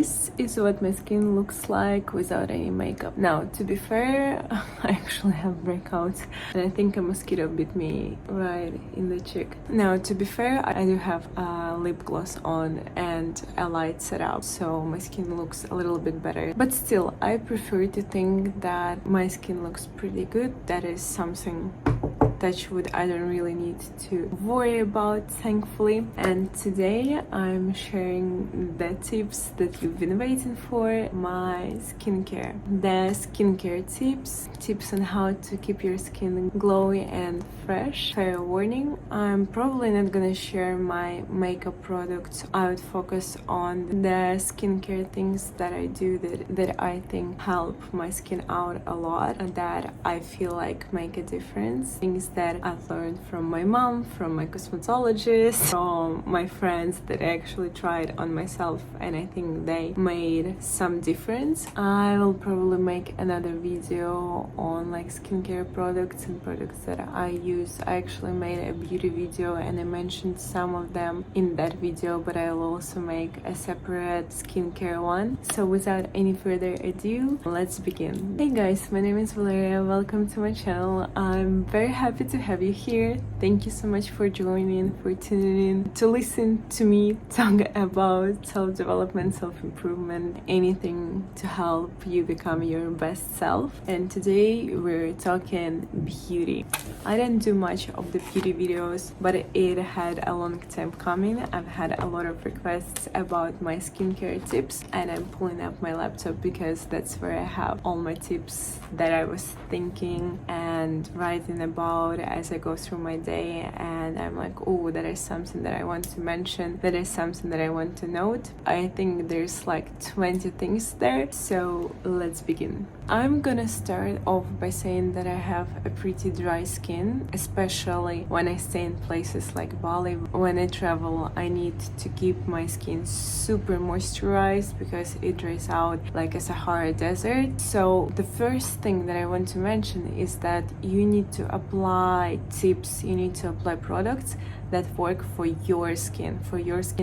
This is what my skin looks like without any makeup. Now, to be fair, I actually have breakouts and I think a mosquito bit me right in the cheek. Now, to be fair, I do have a lip gloss on and a light setup, so my skin looks a little bit better. But still, I prefer to think that my skin looks pretty good. That is something touch wood I don't really need to worry about, thankfully. And today I'm sharing the tips that you've been waiting for, my skincare. The skincare tips on how to keep your skin glowy and fresh. Fair warning, I'm probably not gonna share my makeup products. I would focus on the skincare things that I do that I think help my skin out a lot and that I feel like make a difference. Things that I've learned from my mom, from my cosmetologist, from my friends that I actually tried on myself and I think they made some difference. I will probably make another video on like skincare products and products that I use. I actually made a beauty video and I mentioned some of them in that video, but I'll also make a separate skincare one. So without any further ado, let's begin. Hey guys, my name is Valeria. Welcome to my channel. I'm very happy to have you here. Thank you so much for joining, for tuning in to listen to me talk about self-development, self-improvement, anything to help you become your best self. And today we're talking beauty. I didn't do much of the beauty videos, but it had a long time coming. I've had a lot of requests about my skincare tips and I'm pulling up my laptop because that's where I have all my tips that I was thinking and writing about as I go through my day, and I'm like, oh, that is something that I want to mention, that is something that I want to note. I think there's like 20 things there, so let's begin. I'm gonna start off by saying that I have a pretty dry skin, especially when I stay in places like Bali. When I travel, I need to keep my skin super moisturized because it dries out like a Sahara desert. So the first thing that I want to mention is that you need to apply tips, you need to apply products that work for your skin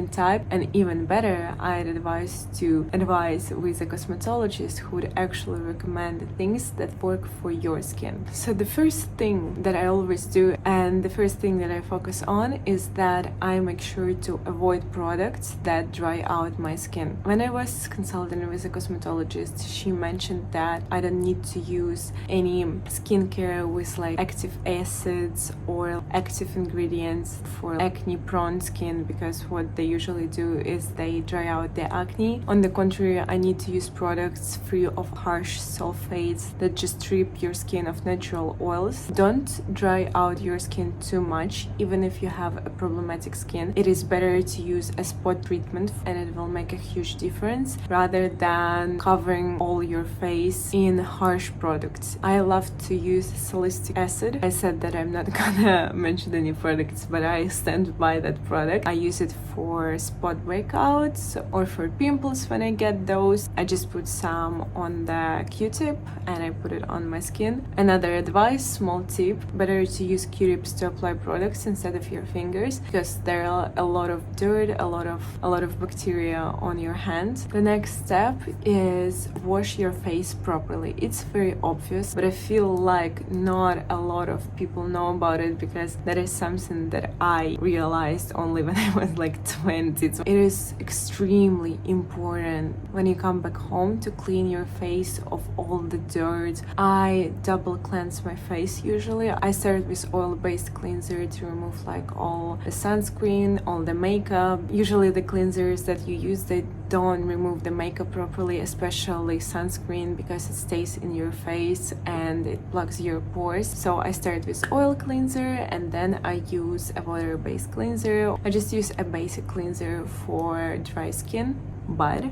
type, and even better, I'd advise with a cosmetologist who would actually recommend things that work for your skin. So the first thing that I always do and the first thing that I focus on is that I make sure to avoid products that dry out my skin. When I was consulting with a cosmetologist, she mentioned that I don't need to use any skincare with like active acids or active ingredients for acne prone skin, because what they usually do is they dry out the acne. On the contrary, I need to use products free of harsh sulfates that just strip your skin of natural oils. Don't dry out your skin too much. Even if you have a problematic skin, it is better to use a spot treatment and it will make a huge difference rather than covering all your face in harsh products. I love to use salicylic acid. I said that I'm not gonna mention any products, but I stand by that product. I use it for spot breakouts or for pimples when I get those. I just put some on the Q-tip and I put it on my skin. Another advice, small tip, better to use Q-tips to apply products instead of your fingers because there are a lot of dirt, a lot of bacteria on your hand. The next step is wash your face properly. It's very obvious, but I feel like not a lot of people know about it because that is something that I realized only when I was like 20. So it is extremely important when you come back home to clean your face of all the dirt. I double cleanse my face usually. I start with oil-based cleanser to remove like all the sunscreen, all the makeup. Usually the cleansers that you use, they don't remove the makeup properly, especially sunscreen, because it stays in your face and it plugs your pores. So I start with oil cleanser and then I use a water-based cleanser. I just use a basic cleanser for dry skin, but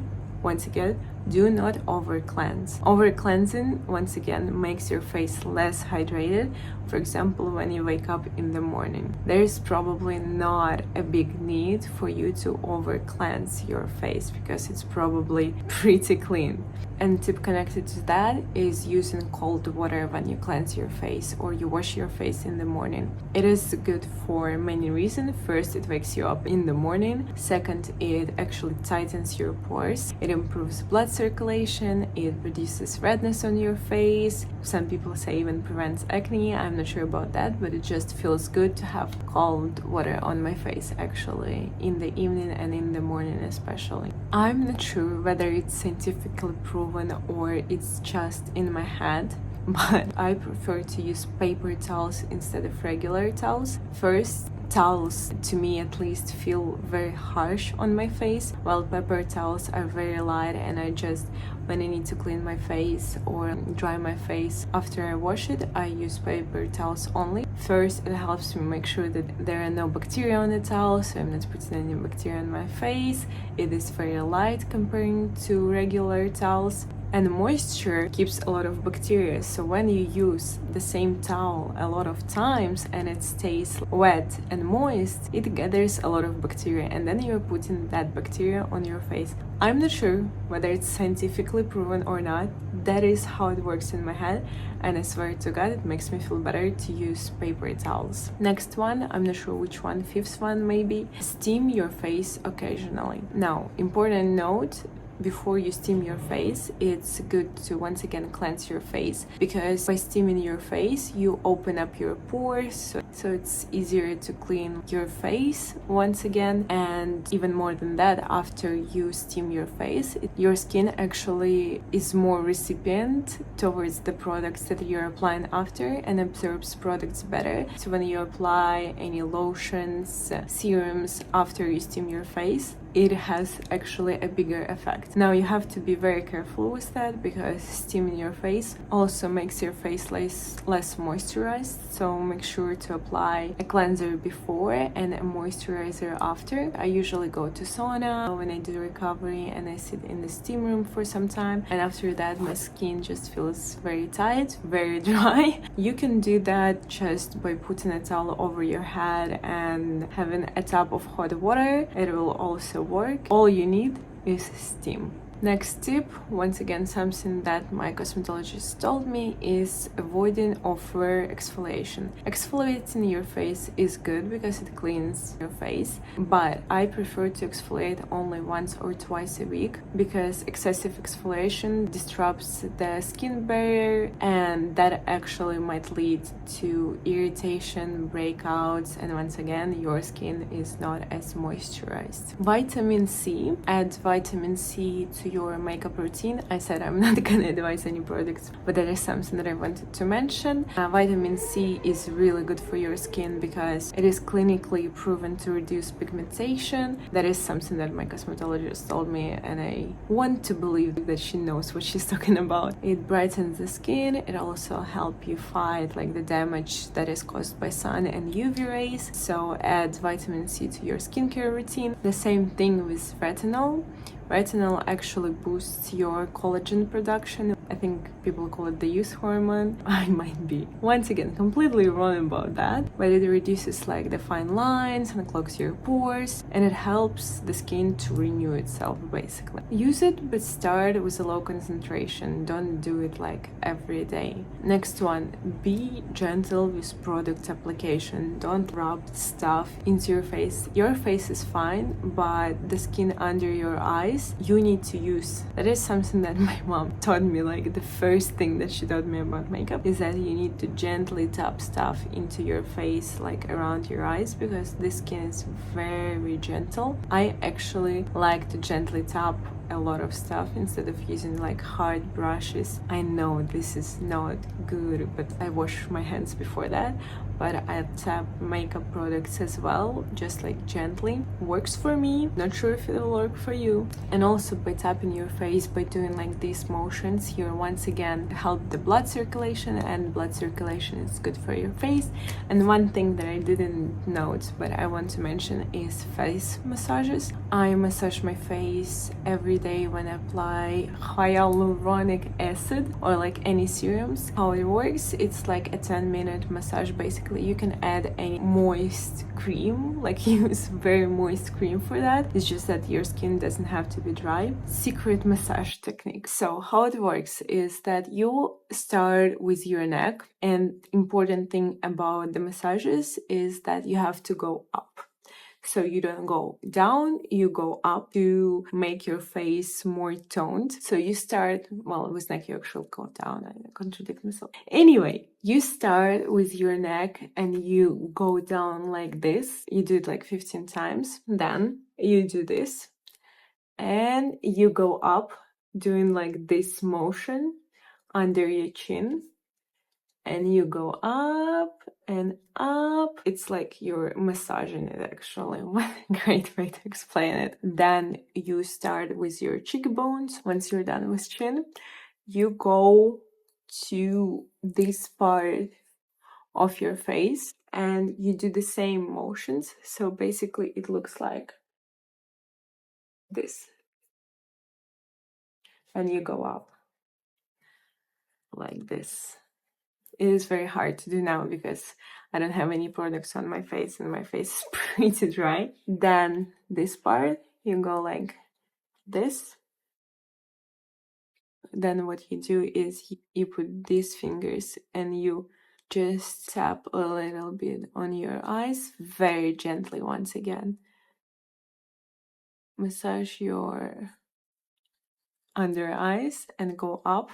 once again, do not over cleanse. Over cleansing once again makes your face less hydrated, For example, when you wake up in the morning, there's probably not a big need for you to over cleanse your face because it's probably pretty clean. And tip connected to that is using cold water when you cleanse your face or you wash your face in the morning. It is good for many reasons. First, it wakes you up in the morning. Second, it actually tightens your pores. It improves blood circulation. It reduces redness on your face. Some people say even prevents acne. I'm not sure about that, but it just feels good to have cold water on my face actually in the evening and in the morning especially. I'm not sure whether it's scientifically proven or it's just in my head, but I prefer to use paper towels instead of regular towels. First, towels to me at least feel very harsh on my face, while paper towels are very light, and I just, when I need to clean my face or dry my face after I wash it, I use paper towels only. First, it helps me make sure that there are no bacteria on the towel, so I'm not putting any bacteria on my face. It is very light comparing to regular towels. And moisture keeps a lot of bacteria, so when you use the same towel a lot of times and it stays wet and moist, it gathers a lot of bacteria, and then you're putting that bacteria on your face. I'm not sure whether it's scientifically proven or not. That is how it works in my head, and I swear to God, it makes me feel better to use paper towels. Next one, I'm not sure which one, fifth one maybe. Steam your face occasionally. Now, important note, before you steam your face, it's good to once again cleanse your face, because by steaming your face you open up your pores, so it's easier to clean your face once again. And even more than that, after you steam your face, your skin actually is more recipient towards the products that you're applying after and absorbs products better. So when you apply any lotions, serums after you steam your face, it has actually a bigger effect. Now you have to be very careful with that, because steaming your face also makes your face less moisturized, so make sure to apply a cleanser before and a moisturizer after. I usually go to sauna when I do recovery and I sit in the steam room for some time, and after that my skin just feels very tight, very dry. You can do that just by putting a towel over your head and having a tub of hot water. It will also work. All you need is steam. Next tip, once again something that my cosmetologist told me, is avoiding over exfoliation. Exfoliating your face is good because it cleans your face, but I prefer to exfoliate only once or twice a week, because excessive exfoliation disrupts the skin barrier, and that actually might lead to irritation, breakouts, and once again your skin is not as moisturized. Vitamin C. Add vitamin C to your makeup routine. I said I'm not gonna advise any products, but that is something that I wanted to mention. Vitamin C is really good for your skin because it is clinically proven to reduce pigmentation. That is something that my cosmetologist told me, and I want to believe that she knows what she's talking about. It brightens the skin. It also helps you fight like the damage that is caused by sun and UV rays. So add vitamin C to your skincare routine. The same thing with retinol. Retinol actually boosts your collagen production. I think people call it the youth hormone. I might be, once again, completely wrong about that, but it reduces like the fine lines and clogs your pores, and it helps the skin to renew itself basically. Use it, but start with a low concentration. Don't do it like every day. Next one, be gentle with product application. Don't rub stuff into your face. Your face is fine, but the skin under your eyes you need to use. That is something that my mom taught me. Like the first thing that she taught me about makeup is that you need to gently tap stuff into your face, like around your eyes, because the skin is very gentle. I actually like to gently tap a lot of stuff instead of using like hard brushes. I know this is not good, but I wash my hands before that, but I tap makeup products as well, just like gently. Works for me, not sure if it'll work for you. And also by tapping your face, by doing like these motions, you're once again help the blood circulation, and blood circulation is good for your face. And one thing that I didn't note but I want to mention is face massages. I massage my face every every day when I apply hyaluronic acid or like any serums. How it works, it's like a 10-minute massage. Basically, you can add any moist cream, like use very moist cream for that. It's just that your skin doesn't have to be dry. Secret massage technique. So how it works is that you start with your neck, and important thing about the massages is that you have to go up. So you don't go down, you go up to make your face more toned. So you start, well, with neck you actually go down, I contradict myself. Anyway, you start with your neck and you go down like this. You do it like 15 times. Then you do this and you go up doing like this motion under your chin. And you go up and up. It's like you're massaging it, actually. What a great way to explain it. Then you start with your cheekbones. Once you're done with chin, you go to this part of your face and you do the same motions. So basically it looks like this. And you go up like this. It is very hard to do now because I don't have any products on my face and my face is pretty dry. Then this part, you go like this. Then what you do is you put these fingers and you just tap a little bit on your eyes, very gently once again. Massage your under eyes and go up.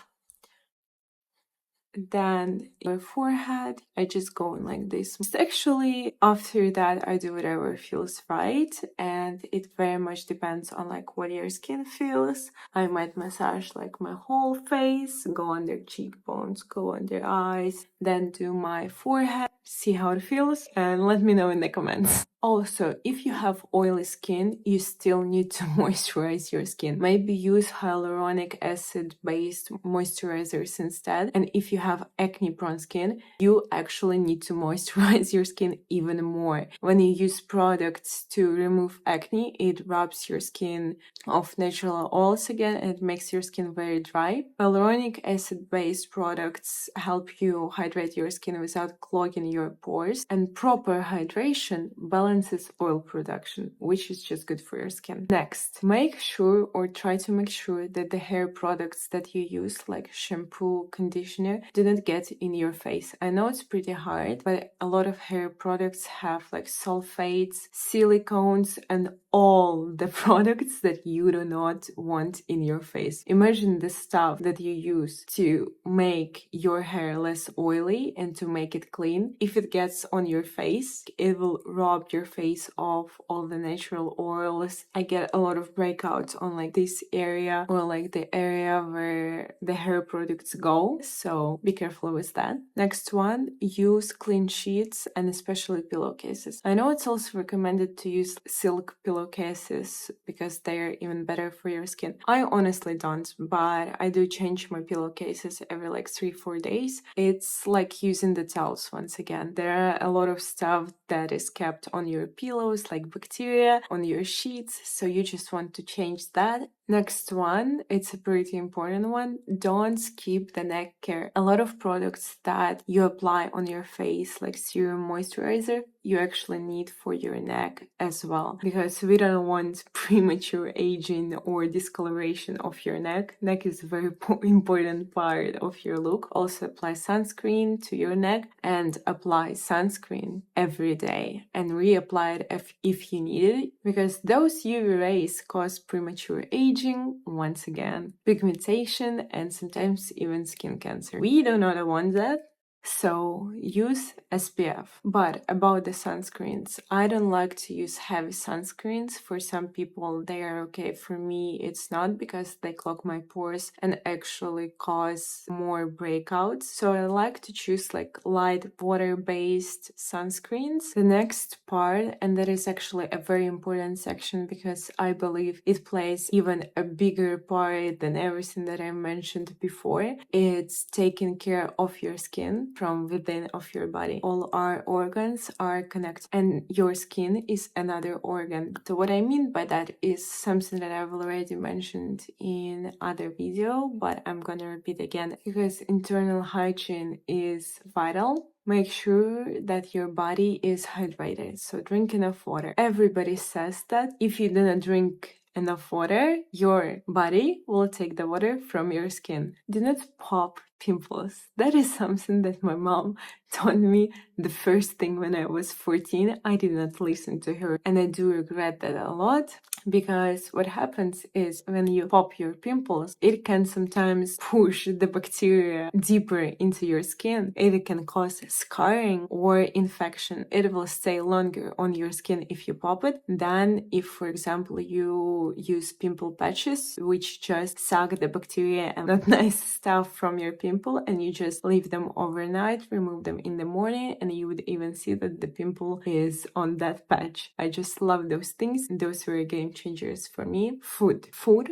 Then your forehead, I just go like this. Actually, after that, I do whatever feels right, and it very much depends on like what your skin feels. I might massage like my whole face, go under cheekbones, go under eyes, then do my forehead, see how it feels, and let me know in the comments. Also, if you have oily skin, you still need to moisturize your skin. Maybe use hyaluronic acid based moisturizers instead. And if you have acne prone skin, you actually need to moisturize your skin even more. When you use products to remove acne, it rubs your skin of natural oils again and it makes your skin very dry. Hyaluronic acid based products help you hydrate your skin without clogging your pores, and proper hydration balances oil production, which is just good for your skin. Next, make sure or try to make sure that the hair products that you use, like shampoo, conditioner, do not get in your face. I know it's pretty hard, but a lot of hair products have like sulfates, silicones, and all the products that you do not want in your face. Imagine the stuff that you use to make your hair less oily and to make it clean. If it gets on your face, it will rob your face of all the natural oils. I get a lot of breakouts on like this area or like the area where the hair products go, so be careful with that. Next one, use clean sheets and especially pillowcases. I know it's also recommended to use silk pillowcases because they're even better for your skin. I honestly don't, but I do change my pillowcases every like 3-4 days. It's like using the towels once again. There are a lot of stuff that is kept on your pillows, like bacteria, on your sheets, so you just want to change that. Next one, it's a pretty important one. Don't skip the neck care. A lot of products that you apply on your face, like serum, moisturizer, you actually need for your neck as well, because we don't want premature aging or discoloration of your neck. Neck is a very important part of your look. Also apply sunscreen to your neck and apply sunscreen every day and reapply it if you need it, because those UV rays cause premature aging, once again, pigmentation, and sometimes even skin cancer. We do not want that. So use SPF. But about the sunscreens, I don't like to use heavy sunscreens. For some people they are okay. For me it's not, because they clog my pores and actually cause more breakouts. So I like to choose like light water-based sunscreens. The next part, and that is actually a very important section because I believe it plays even a bigger part than everything that I mentioned before, it's taking care of your skin. skin from within of your body. All our organs are connected, and your skin is another organ. So what I mean by that is something that I've already mentioned in other video, but I'm gonna repeat again because internal hygiene is vital. Make sure that your body is hydrated. So drink enough water. Everybody says that if you do not drink enough water, your body will take the water from your skin. Do not pop pimples. That is something that my mom taught me the first thing when I was 14. I did not listen to her, and I do regret that a lot, because what happens is when you pop your pimples, it can sometimes push the bacteria deeper into your skin. It can cause scarring or infection. It will stay longer on your skin if you pop it than if, for example, you use pimple patches, which just suck the bacteria and not nice stuff from your pimple, and you just leave them overnight, remove them in the morning, and you would even see that the pimple is on that patch. I just love those things. Those were game changers for me. Food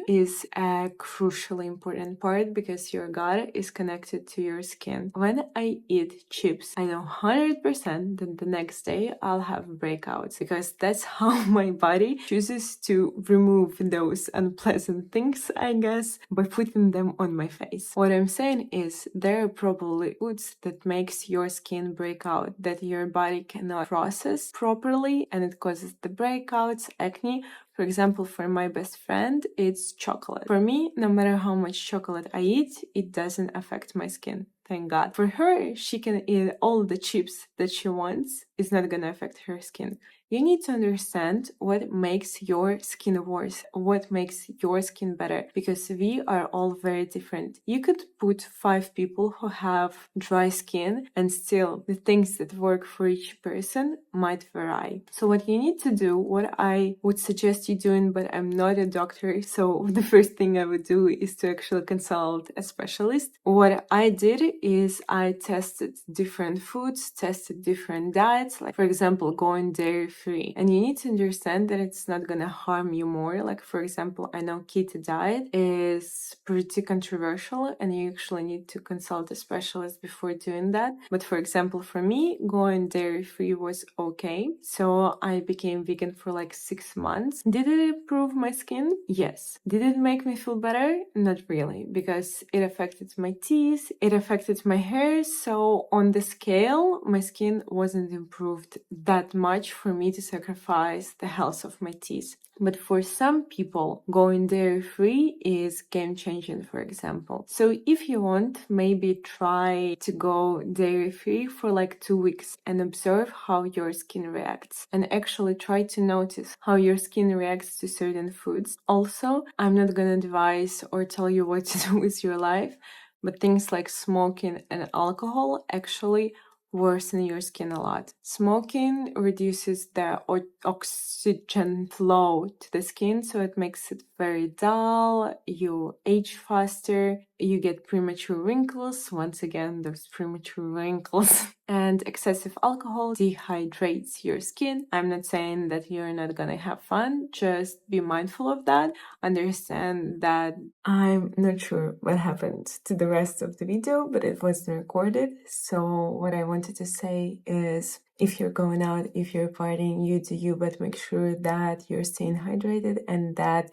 is a crucially important part because your gut is connected to your skin. When I eat chips, I know 100% that the next day I'll have breakouts, because that's how my body chooses to remove those unpleasant things, I guess, by putting them on my face. What I'm saying is there are probably foods that makes your skin break out, that your body cannot process properly, and it causes the breakouts, acne. For example, for my best friend, it's chocolate. For me, no matter how much chocolate I eat, it doesn't affect my skin. Thank God. For her, she can eat all the chips that she wants. It's not gonna affect her skin. You need to understand what makes your skin worse, what makes your skin better, because we are all very different. You could put 5 people who have dry skin, and still the things that work for each person might vary. So what you need to do, what I would suggest you doing, but I'm not a doctor, so the first thing I would do is to actually consult a specialist. What I did is I tested different foods, tested different diets, like for example, going dairy-free. And you need to understand that it's not gonna harm you more. Like for example, I know keto diet is pretty controversial, and you actually need to consult a specialist before doing that. But for example, for me, going dairy-free was okay. So I became vegan for like 6 months. Did it improve my skin? Yes. Did it make me feel better? Not really, because it affected my teeth, it affected my hair. So on the scale, my skin wasn't improved that much for me to sacrifice the health of my teeth. But for some people, going dairy-free is game-changing, for example. So if you want, maybe try to go dairy-free for like 2 weeks and observe how your skin reacts, and actually try to notice how your skin reacts to certain foods. Also, I'm not gonna advise or tell you what to do with your life, but things like smoking and alcohol actually worsen your skin a lot. Smoking reduces the oxygen flow to the skin, so it makes it very dull, you age faster, you get premature wrinkles, once again, those premature wrinkles. And excessive alcohol dehydrates your skin. I'm not saying that you're not gonna have fun, just be mindful of that. Understand that I'm not sure what happened to the rest of the video, but it wasn't recorded. So what I wanted to say is, if you're going out, if you're partying, you do you, but make sure that you're staying hydrated and that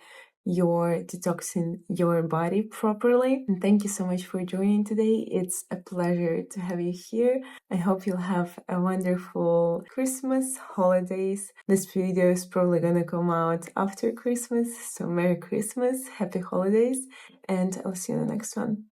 you're detoxing your body properly. And thank you so much for joining today. It's a pleasure to have you here. I hope you'll have a wonderful Christmas, holidays. This video is probably gonna come out after Christmas, so Merry Christmas, Happy Holidays, and I'll see you in the next one.